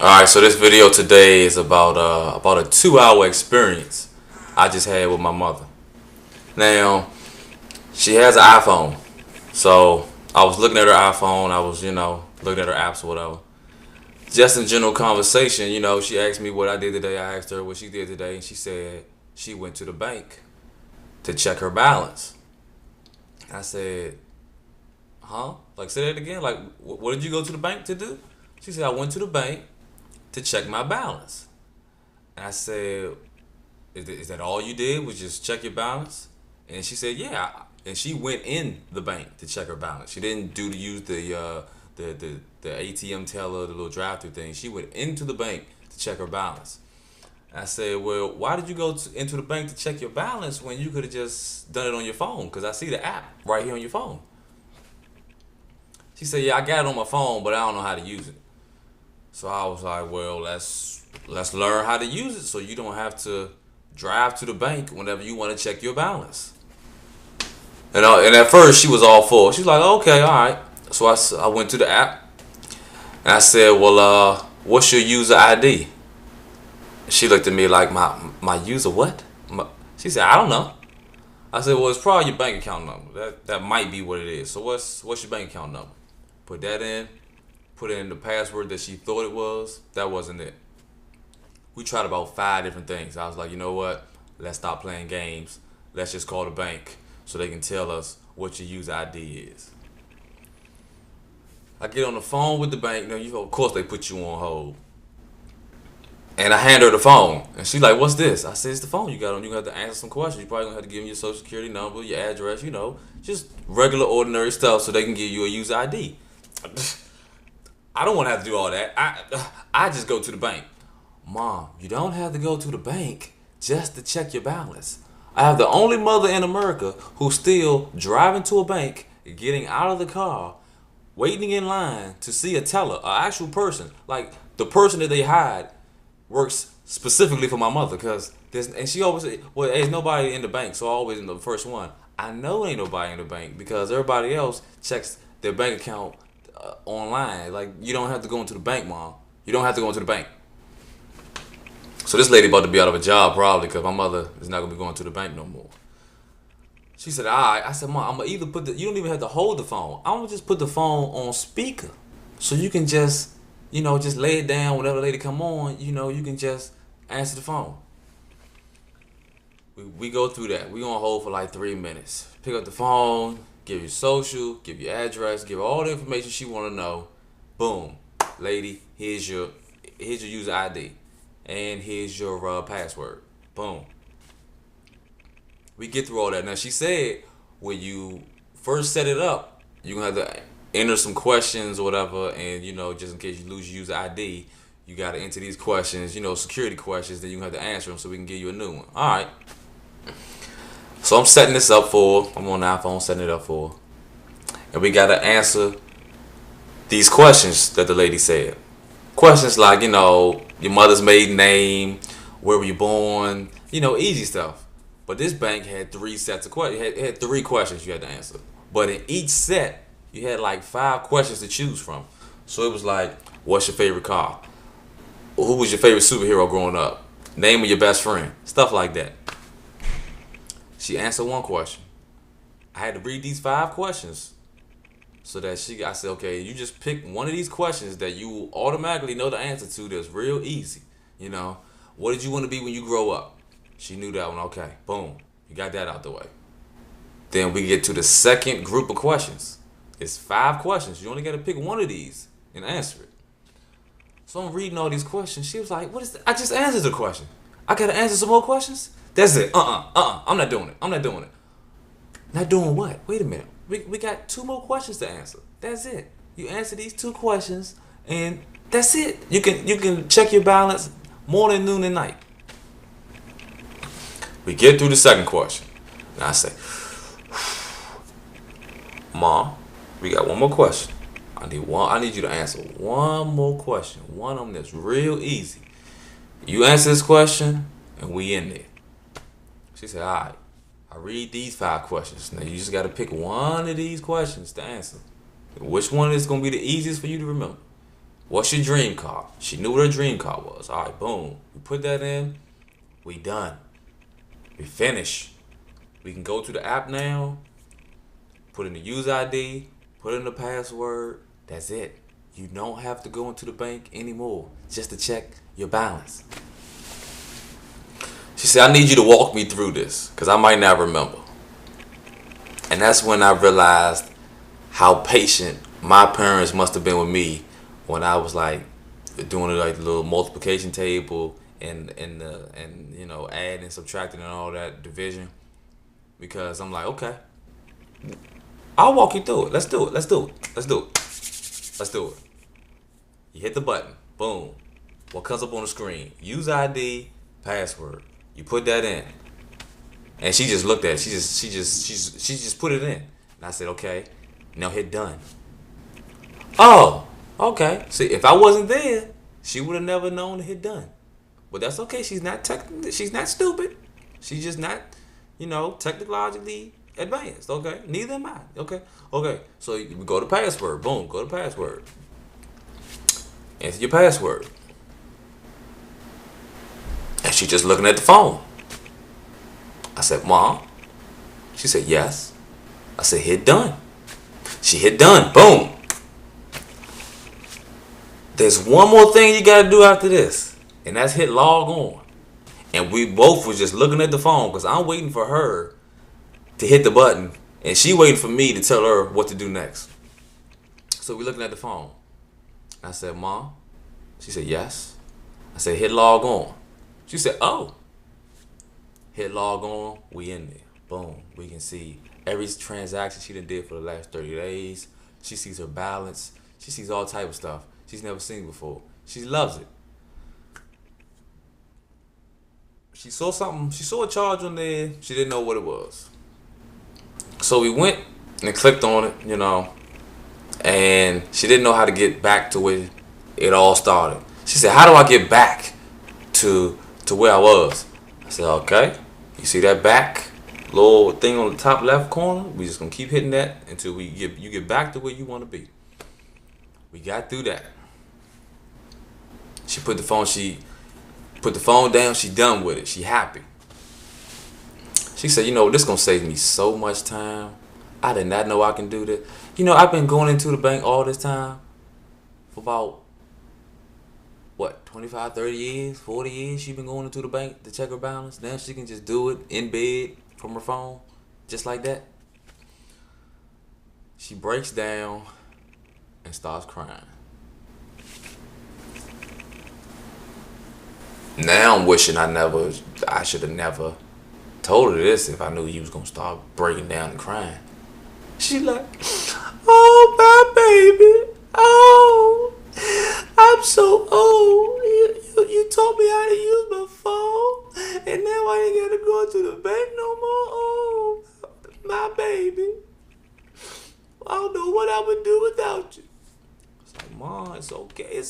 All right, so this video today is about a 2 hour experience I just had with my mother. Now, she has an iPhone, so I was looking at her iPhone. I was, looking at her apps or whatever. Just in general conversation, she asked me what I did today. I asked her what she did today, and she said she went to the bank to check her balance. I said, huh? Like, say that again. Like, what did you go to the bank to do? She said, I went to the bank to check my balance. And I said, is that all you did was just check your balance? And she said, yeah. And she went in the bank to check her balance. She didn't use the ATM teller, the little drive-through thing. She went into the bank to check her balance. And I said, well, why did you go into the bank to check your balance when you could have just done it on your phone? Because I see the app right here on your phone. She said, yeah, I got it on my phone, but I don't know how to use it. So I was like, well, let's learn how to use it so you don't have to drive to the bank whenever you want to check your balance. And at first she was all for it. She was like, okay, all right. So I went to the app and I said, well, what's your user ID? She looked at me like, my user what? She said, I don't know. I said, well, it's probably your bank account number. That might be what it is. So what's your bank account number? Put that in. Put in the password that she thought it was. That wasn't it. We tried about 5 different things. I was like, you know what? Let's stop playing games. Let's just call the bank so they can tell us what your user ID is. I get on the phone with the bank. Of course they put you on hold. And I hand her the phone. And she's like, what's this? I said, it's the phone you got on. You're going to have to answer some questions. You probably going to have to give them your social security number, your address, just regular, ordinary stuff so they can give you a user ID. I don't want to have to do all that. I just go to the bank. Mom, you don't have to go to the bank just to check your balance. I have the only mother in America who's still driving to a bank, getting out of the car, waiting in line to see a teller, an actual person. Like the person that they hired works specifically for my mother and she always say, well, there's nobody in the bank, so I always in the first one. I know ain't nobody in the bank because everybody else checks their bank account online. Like you don't have to go into the bank, Mom. You don't have to go into the bank. So this lady about to be out of a job probably because my mother is not gonna be going to the bank no more. She said, all right. I said, Mom, I'm gonna either you don't even have to hold the phone. I'm gonna just put the phone on speaker so you can just lay it down whenever the lady come on, you can just answer the phone. We go through that. We gonna hold for like 3 minutes. Pick up the phone, give your social, give your address, give her all the information she wanna know. Boom. Lady, here's your user ID. And here's your password. Boom. We get through all that. Now she said when you first set it up, you're gonna have to enter some questions or whatever, and just in case you lose your user ID, you gotta enter these questions, security questions, then you have to answer them so we can give you a new one. Alright. So I'm setting this up for her. I'm on the iPhone setting it up for her. And we gotta answer these questions that the lady said. Questions like, your mother's maiden name, where were you born, easy stuff. But this bank had 3 sets of questions. It had 3 questions you had to answer. But in each set, you had like 5 questions to choose from. So it was like, what's your favorite car? Who was your favorite superhero growing up? Name of your best friend. Stuff like that. She answered 1 question. I had to read these 5 questions. So that I said, okay, you just pick one of these questions that you automatically know the answer to that's real easy. What did you want to be when you grow up? She knew that one. Okay, boom. You got that out the way. Then we get to the second group of questions. It's 5 questions. You only got to pick one of these and answer it. So I'm reading all these questions. She was like, what is that? I just answered the question. I got to answer some more questions? That's it. I'm not doing it. I'm not doing it. Not doing what? Wait a minute. We got 2 more questions to answer. That's it. You answer these 2 questions, and that's it. You can check your balance morning, noon, and night. We get through the second question. And I say, Mom, we got 1 more question. I need you to answer 1 more question. One of them that's real easy. You answer this question, and we in there. She said, all right. I read these 5 questions. Now you just got to pick one of these questions to answer. Which one is going to be the easiest for you to remember? What's your dream car? She knew what her dream car was. All right, boom. We put that in. We done. We finished. We can go to the app now, put in the user ID, put in the password. That's it. You don't have to go into the bank anymore just to check your balance. She said, I need you to walk me through this because I might not remember. And that's when I realized how patient my parents must have been with me when I was like doing like the little multiplication table and you know, adding, subtracting, and all that division. Because I'm like, okay, I'll walk you through it. Let's do it. Let's do it. Let's do it. Let's do it. You hit the button. Boom. What comes up on the screen? Use ID, password. You put that in. And she just looked at it. She just put it in. And I said, okay, now hit done. Oh, okay. See, if I wasn't there, she would have never known to hit done. But that's okay. She's not stupid. She's just not, you know, technologically advanced. Okay. Neither am I. Okay. Okay. So we go to password. Boom. Go to password. Enter your password. And she just looking at the phone. I said, Mom. She said, yes. I said, hit done. She hit done. Boom. There's one more thing you got to do after this. And that's hit log on. And we both was just looking at the phone because I'm waiting for her to hit the button. And she waiting for me to tell her what to do next. So we looking at the phone. I said, Mom. She said, yes. I said, hit log on. She said, oh. Hit log on. We in there. Boom. We can see every transaction she done did for the last 30 days. She sees her balance. She sees all type of stuff she's never seen before. She loves it. She saw something. She saw a charge on there. She didn't know what it was. So we went and clicked on it, you know, and she didn't know how to get back to where it all started. She said, how do I get back to where I was? I said, okay. You see that back little thing on the top left corner? We just gonna keep hitting that until you get back to where you want to be. We got through that. She put the phone down. She done with it. She happy. She said, you know, this gonna save me so much time. I did not know I can do this. You know, I've been going into the bank all this time for about, what, 25, 30 years, 40 years. She been going into the bank to check her balance. Now she can just do it in bed from her phone, just like that. She breaks down and starts crying. Now I'm wishing I should have never told her this if I knew he was gonna start breaking down and crying. She like, oh my baby, oh, I'm so old. You taught me how to use my phone, and now I ain't gotta go to the bank no more. Oh, my baby, I don't know what I would do without you. It's like, Mom, it's okay.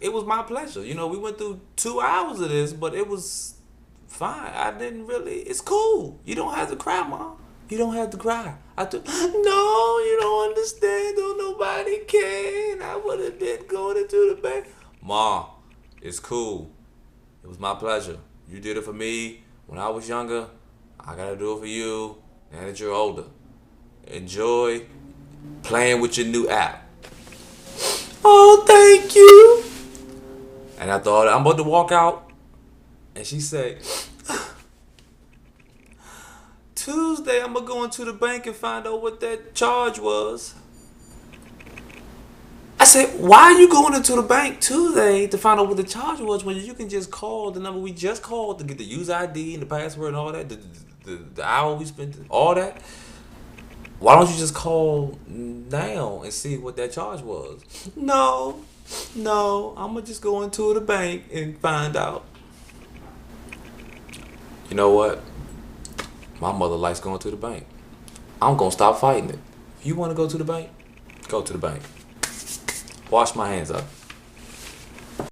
It was my pleasure. You know, we went through 2 hours of this, but it was fine. It's cool. You don't have to cry, Mom. You don't have to cry. No, you don't understand. Don't nobody care. I would have been going into the bank. Mom, it's cool. It was my pleasure. You did it for me when I was younger. I gotta do it for you now that you're older. Enjoy playing with your new app. Oh, thank you. And I thought, I'm about to walk out. And she said, Tuesday, I'm going to go into the bank and find out what that charge was. I said, why are you going into the bank Tuesday to find out what the charge was when you can just call the number we just called to get the user ID and the password and all that, the hour we spent, all that? Why don't you just call now and see what that charge was? No, I'm going to just go into the bank and find out. You know what? My mother likes going to the bank. I'm going to stop fighting it. If you want to go to the bank, go to the bank. Wash my hands up.